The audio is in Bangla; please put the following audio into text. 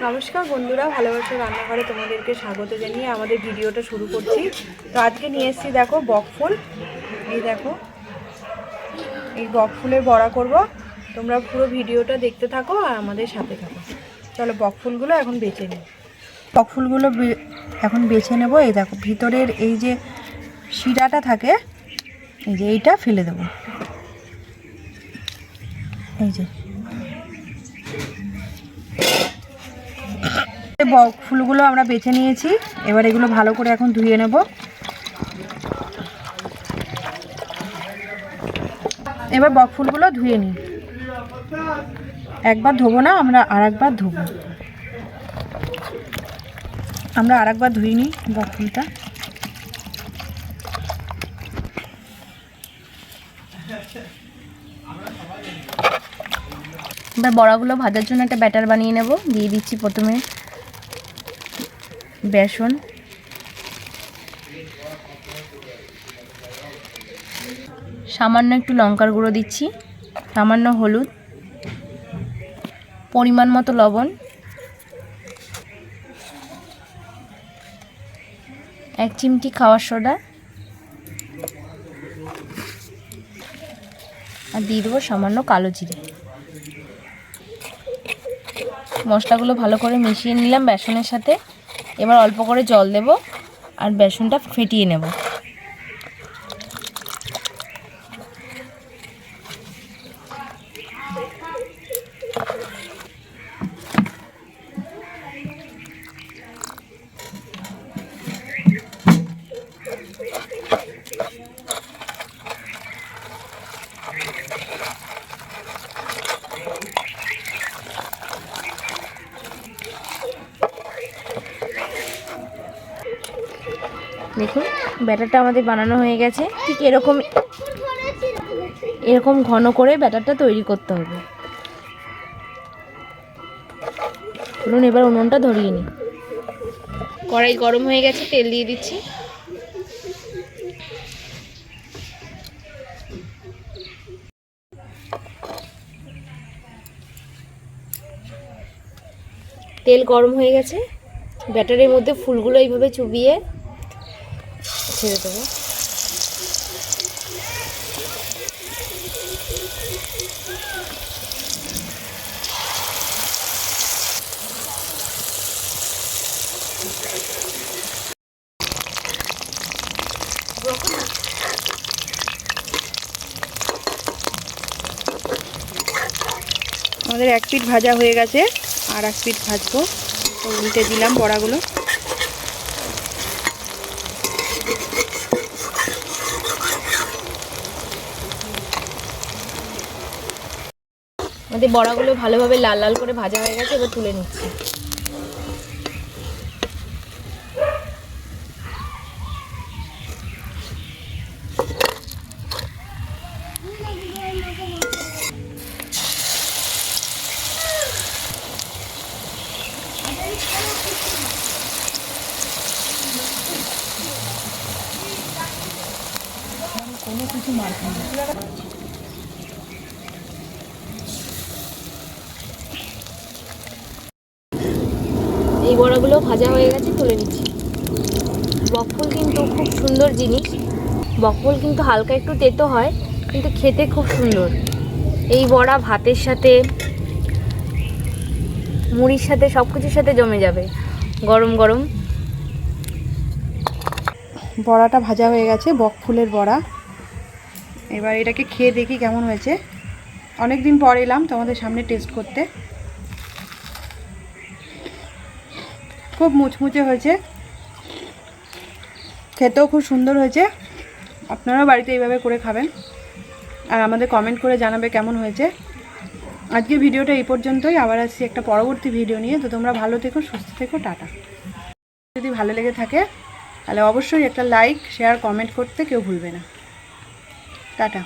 নমস্কার বন্ধুরা, ভালোবাসা রান্নাঘরে তোমাদেরকে স্বাগত জানিয়ে আমাদের ভিডিওটা শুরু করছি। তো আজকে নিয়ে এসেছি দেখো বকফুল। এই দেখো, এই বকফুলের বড়া করব। তোমরা পুরো ভিডিওটা দেখতে থাকো আর আমাদের সাথে থাকো। চলো বকফুলগুলো এখন বেছে নিই। বকফুলগুলো এখন বেছে নেব। এই দেখো ভিতরের এই যে শিরাটা থাকে, এই যে এইটা ফেলে দেবো। এই যে বকফুলগুলো আমরা বেছে নিয়েছি। এবার এগুলো ভালো করে এখন ধুয়ে নেব। এবার বকফুলগুলো ধুয়ে নিই। একবার ধোবো না, আমরা আরেকবার ধোবো। আমরা আরেকবার ধুয়ে নিই বকফুলটা। এবার বড়াগুলো ভাজার জন্য একটা ব্যাটার বানিয়ে নেব। দিয়ে দিচ্ছি প্রথমে বেসন, সামান্য একটু লঙ্কার গুঁড়ো দিচ্ছি, সামান্য হলুদ, পরিমাণ মতো লবণ, 1 চিমটি খাওয়ার সোডা, আর দিয়ে দেবো সামান্য কালো জিরে। মশলাগুলো ভালো করে মিশিয়ে নিলাম বেসনের সাথে। এবার অল্প করে জল দেব আর বেসনটা ফেটিয়ে নেব। দেখুন ব্যাটারটা আমাদের বানানো হয়ে গেছে। ঠিক এরকম ঘন করে ব্যাটারটা তৈরি করতে হবে। চলুন এবার উনুনটা ধরিয়ে নিই। কড়াই গরম হয়ে গেছে, তেল দিয়ে দিচ্ছি। তেল গরম হয়ে গেছে, ব্যাটারের মধ্যে ফুলগুলো এইভাবে চুবিয়ে ছেড়ে দেবো। আমাদের এক পিঠ ভাজা হয়ে গেছে, আর এক পিঠ ভাজবো। তো উল্টে দিলাম বড়াগুলো। আমাদের বড়াগুলো ভালোভাবে লাল লাল করে ভাজা হয়ে গেছে, এবার তুলে নিচ্ছি। কোনো কিছু মারছি না। এই বড়াগুলো ভাজা হয়ে গেছে, তুলে নিচ্ছি। বকফুল কিন্তু খুব সুন্দর জিনিস। বকফুল কিন্তু হালকা একটু তেতো হয়, কিন্তু খেতে খুব সুন্দর। এই বড়া ভাতের সাথে, মুড়ির সাথে, সব কিছুর সাথে জমে যাবে গরম গরম। বড়াটা ভাজা হয়ে গেছে, বকফুলের বড়া। এবার এটাকে খেয়ে দেখি কেমন হয়েছে। অনেক দিন পর এলাম তোমাদের সামনে টেস্ট করতে। খুব মুচমুচে হয়েছে, খেতেও খুব সুন্দর হয়েছে। আপনারাও বাড়িতে এইভাবে করে খাবেন আর আমাদের কমেন্ট করে জানাবে কেমন হয়েছে। আজকে ভিডিওটা এই পর্যন্তই। আবার আসছি একটা পরবর্তী ভিডিও নিয়ে। তো তোমরা ভালো থেকো, সুস্থ থেকো, টাটা। যদি ভালো লেগে থাকে তাহলে অবশ্যই একটা লাইক, শেয়ার, কমেন্ট করতে কেউ ভুলবে না। টাটা।